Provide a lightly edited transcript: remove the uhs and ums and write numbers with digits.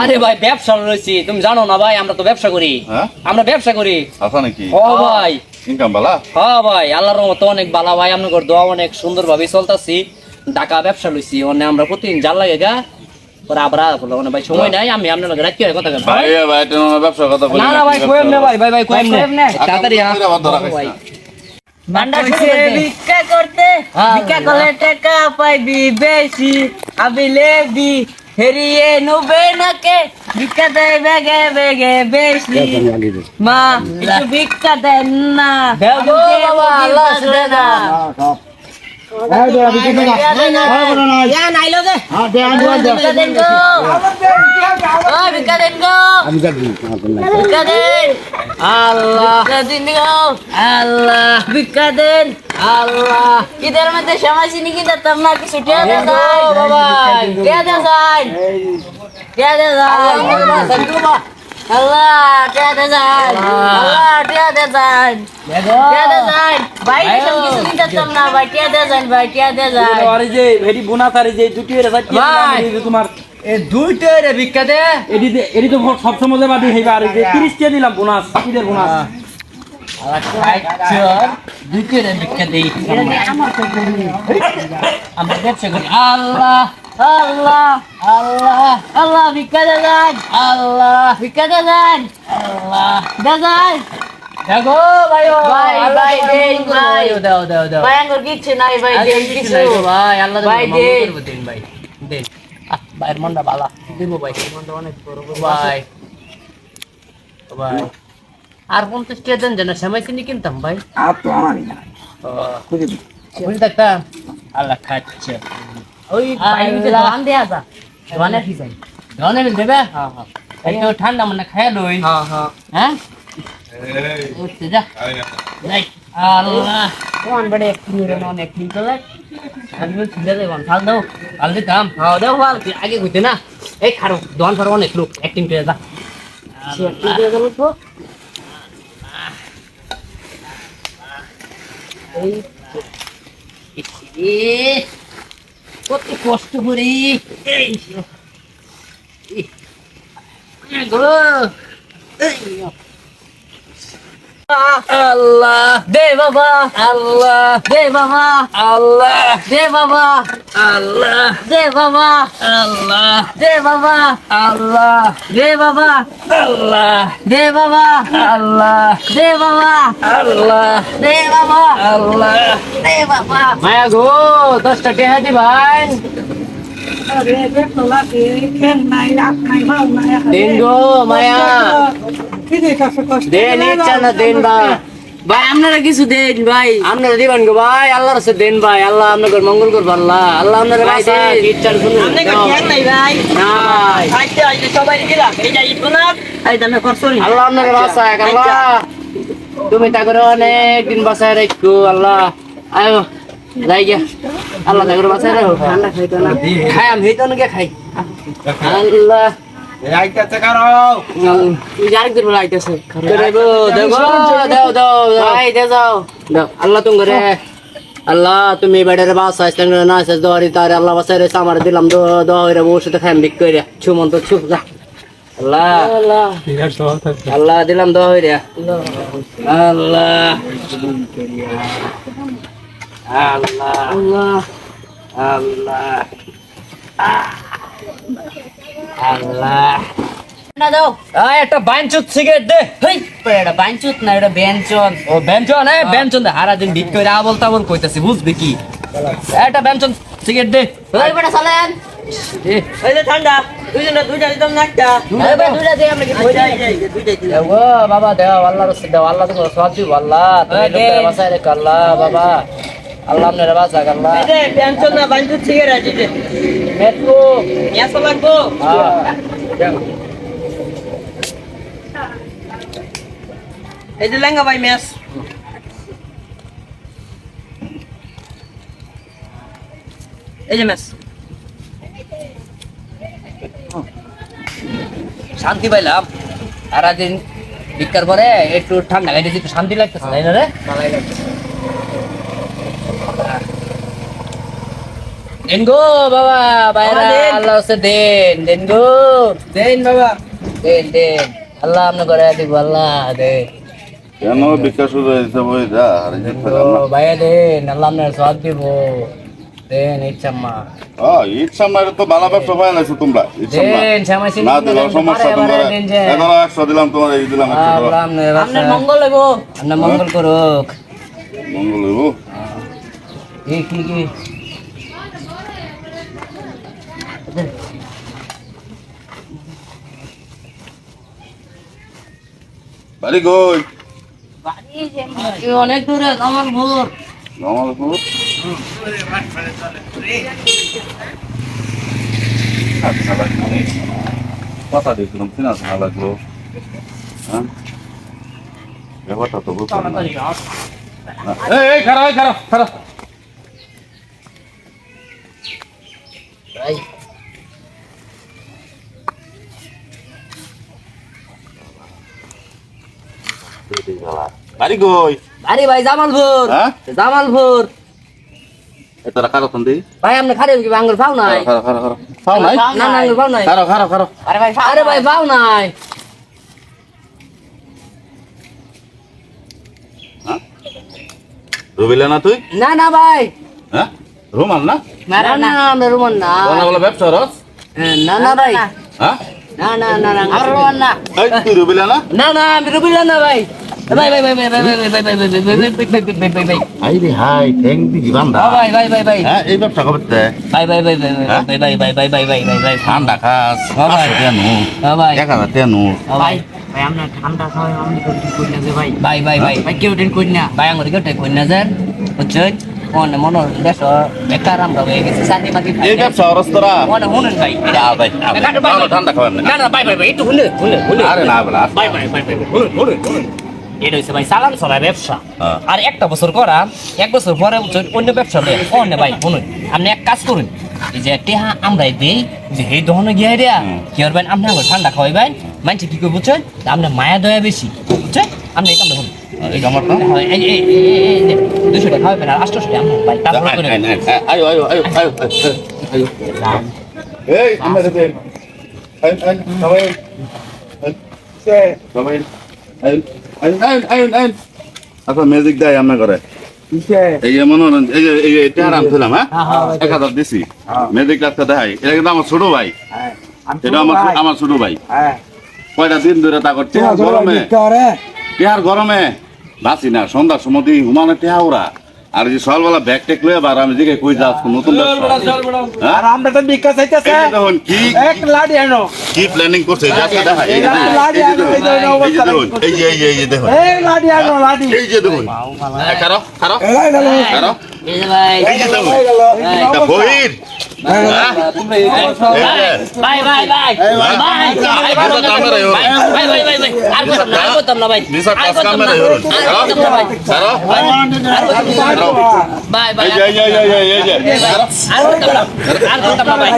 আরে ভাই ব্যবসা রয়েছি, তুমি জানো না ভাই, আমরা তো ব্যবসা করি। আমরা ব্যবসা করি নাকি? ভাই ইনকাম ভালো? হ্যাঁ ভাই, আল্লাহর রহমতে অনেক ভালো ভাই। আপনাদের দোয়া অনেক সুন্দর ভাবে চলতেছি। ঢাকা ব্যবসা লইছি, মানে আমরা প্রতিদিন জাল লাগে গা পরে আবার ভাই সময় নাই। আমি আপনার লগে রাখি কথা বলবো ভাই। ভাই তুমি ব্যবসার কথা বলি না। না ভাই কোয়েম না ভাই, ভাই ভাই কোয়েম না, তাড়াতাড়ি ভাই। ভান্ডার ভিক্ষা করতে, ভিক্ষা করলে টাকা পাইবি বেশি, আমি লেবি হেরিয়ে নুবে নাকে, ভিক্ষা দেয় বেগে বেগে বেশি। মা একটু ভিক্ষা দেন না, দেবো বাবা, আল্লাহ শুনে না। ঈদের মধ্যে সময় চিনি কি দিতাম না, কিছু টিয়া দেয় আল্লাহ টিয়া দে যায়, আল্লাহ টিয়া দে যায়, টিয়া দে যায় ভাই, কিছু দিতাম না ভাই, টিয়া দে যায় ভাই, টিয়া দে যায়। আরে যে ভেরি বোনাস, আরে যে দুটি এর সাথে তোমার এ দুইটা এর ভিক্ষা দে, এডি তো সব সময় বাদি হইবা। আর যে 30 টা দিলাম বোনাস, ঈদের বোনাস। আচ্ছা দুইটা এর ভিক্ষা দেই, আমরা ব্যবসা করি। আল্লাহ আল্লাহ আল্লাহ আল্লাহ ভিক্ষা দে যায়, আল্লাহ ভিক্ষা দে যায়, আল্লাহ দে যায়। দেখো ভাই, ভাই ভাই দেন ভাই, দাও দাও দাও ভাই আঙ্গুর কিচ্ছু নাই ভাই, দেন কিছু ভাই, আল্লাহ ভাই দেন দেন ভাই, দেন। ভাইয়ের মনটা ভালো দিব ভাই, মনটা অনেক বড় ভাই। ভাই আর 50 টাকা দেন, যেন সেমাই চিনি কিনতাম ভাই। আর তো আমারই না, বুঝে থাকতাম। আল্লাহ খাচ্ছে ওই ধান দেয়া যা, ধানের কি চাই, ধনে দেবে। একটু ঠান্ডা মানে খাইয়া লই। হ্যাঁ উঠতে যা নাই। আল্লাহ কোন বড় একটু নিরে নন একটু চলে, আমি ছিড়ে দেব, ফাল দাও, ফাল দিতাম। হ্যাঁ দাও ফাল, আগে কইতে না। এই খারো দোকান ফারো অনেক লোক অ্যাক্টিং করে যা। সে একটু দিয়ে গেল তো এই কত কষ্ট করি। আল্লাহ দে বাবা, আল্লাহ দে বাবা, আল্লাহ দে বাবা, আল্লাহ দে বাবা, আল্লাহ দে বাবা, আল্লাহ দে বাবা, আল্লাহ দে বাবা, আল্লাহ দে বাবা, আল্লাহ দে বাবা, আল্লাহ। দে বাবা। মায়া গো 10 টাকা হাতি ভাই, আরে দেখো লাগে কেন নাই, রাত নাই, ভাও নাই, দিন গো মায়া, কি দেখাছে কষ্ট দেন ইচ্ছা না দেন ভাই। ভাই আপনারা কিছু দেন ভাই, আপনারা দিবেন গো ভাই, আল্লাহর কাছে দেন ভাই। আল্লাহ আপনাদের মঙ্গল করবে। আল্লাহ আল্লাহ আপনাদের ভাই বাসা দেন। ইচ্ছা শুনুন আপনি কি জ্ঞান নাই ভাই? নাই। আচ্ছা আচ্ছা সবাই দিলাম, এইটা ঈদ না, এই দামে করছনি। আল্লাহ আপনাদের বাসা আল্লাহ, তুমি তা করে অনেক দিন বাসায় রাখো। আল্লাহ আয়ো যাই গিয়া, আল্লাহ তা করে বাসায় রাখো। ঠান্ডা খাইতো না, খাই আমি হইতো না, খাই। আল্লাহ আইতাছে কারো আরেকদিন বলে আইতেছে, দাও দাও ভাই দে যাও, দাও। আল্লাহ তুমি করে, আল্লাহ তুমি বেড়ারে বাসা না দোয়ারি তারে আল্লাহ বাসায় রেছে আমার দিলাম দোয়ারে বসে তো ফ্যান বিক করে ছুমন তো ছুপ যা। আল্লাহ আল্লাহ আল্লাহ দিলাম দোয়া হইরা। আল্লাহ আল্লাহ আল্লাহ আল্লাহ আল্লাহ। না দাও, একটা বাইনচুত সিগারেট দে। হেই এটা বাঞ্চুত না, এটা বেঞ্চন। ও বেঞ্চন, বেঞ্চন দে। হারা দিন ভিক করে আবল তাবল কইতাছি, বুঝবি কি? একটা বেঞ্চন সিগারেট দে। ওই বেটা চালেন, এই যে ঠান্ডা, দুইটা দিতাম না একটা, দুইটা দিয়ে আমরা কি দুইটা দিলাম। ও বাবা দেও, আল্লাহর রাস্তে দেও। আল্লাহ তোমার সওয়াব দিব। আল্লাহ তুমি লোকের বাসায় রেখো। আল্লাহ বাবা, আল্লাহ আপনার বাসাক। আল্লাহ এই যে বেঞ্চন না বাঞ্চুত সিগারেট আছে, মেট্রো এসো লাগবো। এই যে লেঙ্গা ভাই মেস, এই যে মেস। শান্তি পাইলাম। সারাদিন ভিক্ষার পরে একটু ঠান্ডা খাইতে একটু শান্তি লাগতেছে তাই না রে? দেন গো বাবা বাইরা দেন। আল্লাহ হচ্ছে দেন গো দেন বাবা দেন আল্লাহ আপনি করে দিব আল্লাহ দেন কেন বিকাশ শুরু হয়েছে বই যা আর এই যে ও ভাইয়া দেন আল্লাহ আপনার সব দিব দেন ইচ্ছাম্মা ঈদ সামনে তো ভালো ব্যবসা পাই নাছো তোমরা ঈদ সামনে দেন শ্যামাই সিং না দিলে সমস্যা তোমরা দেন যে এখন 100 দিলাম তোমার এই দিলাম 100 আল্লাহ আপনার মঙ্গল হইব আপনার মঙ্গল করুক মঙ্গল হইব কি বাড়ি কই অনেক দূরে আমার ভোর জামালপুর কথা দেখলাম কিনা ভালো লাগলো হ্যাঁ ব্যাপারটা তো বুঝলাম না। এই খারাপ ভাই বাড়ি কই আরে ভাই জামালপুর হ্যাঁ জামালপুর এটা খারাপ তন্দি ভাই আপনি খারেন কি আঙ্গুর পাও নাই খারাপ পাও নাই না না আঙ্গুর পাও নাই খারাপ আরে ভাই পাও নাই রবিলা না তুই না না ভাই হ্যাঁ রোমান না না না আমরা রুমন না বলা বলা ব্যবসা রস না না ভাই হ্যাঁ না আমরা রুমন না এই তুই রবিলা না না আমি রুবিলা না ভাই ভাই আই রে হাই থ্যাংক দি জীবানদা ভাই হ্যাঁ এই ব্যবসা করতে ভাই ঠান্ডা খাস ভাই। 500 টাকা নো ভাই 1000 টাকা নো ভাই ভাই আমরা ঠান্ডা সময় আমি কই না যে ভাই ভাই ভাই কেউ টেন কই না ভাই আমার কেউ কই না যান বুঝছেন মনে দেশ বেকার আমরা হয়ে গেছি শান্তি মাকি এই ব্যবসা রস তোরা মনে শুনেন ভাই ভাই ঠান্ডা খাবেন না না ভাই একটু শুনে আরে না বলা ভাই শুনেন এটা হচ্ছে ভাই সালাম সরাই ব্যবসা হ্যাঁ। আর একটা বছর করা এক বছর পরে বুঝছেন অন্য ব্যবসা দেয় অন্য ভাই শুনুন আপনি এক কাজ করুন এই যে টেহা আমরাই দিই যে এই দহনে গিয়ে দেয়া কি করবেন আপনি আমার ঠান্ডা খাওয়াইবেন মানছি কি করে বুঝছেন আপনার মায়া দয়া বেশি বুঝছেন আপনি এই কামটা করুন এই কামড়টা এই 200 টাকা খাওয়াবেন আর 800 টাকা আমার ভাই তারপর করে আয়ো এই আমরা দেবে সবাই সবাই আইন আচ্ছা ম্যাজিক দেয় আমরা করে এই যে মনোরঞ্জন এই যে এটা আরাম ছিলাম হ্যাঁ 1000 দিছি ম্যাজিক রাস্তা দেখাই এটা কিন্তু আমার ছোট ভাই এটা আমার ছোট ভাই কয়টা দিন ধরে তা করতে টেহার গরমে বাঁচি না সন্ধ্যার সময় দিয়ে হুমানে টেহা ওরা আর যে সকালবেলা ব্যাগ টেক লয়ে আবার আমি দিকে কই যাচ্ছি নতুন ব্যবসা আর আমরা তো বিকাশ হইতেছে এই যে দেখুন কি এক লাডি আনো কি প্ল্যানিং করছে যাচ্ছে দেখা এই যে এই যে দেখুন এই লাডি আনো লাডি এই যে দেখুন কারো কারো কারো এই যে ভাই এই যে দেখুন এটা বহির ভাই আর করতাম না ভাই নিসা কাজ কামে হরুন কারো কারো ভাই এই যে আর করতাম না ভাই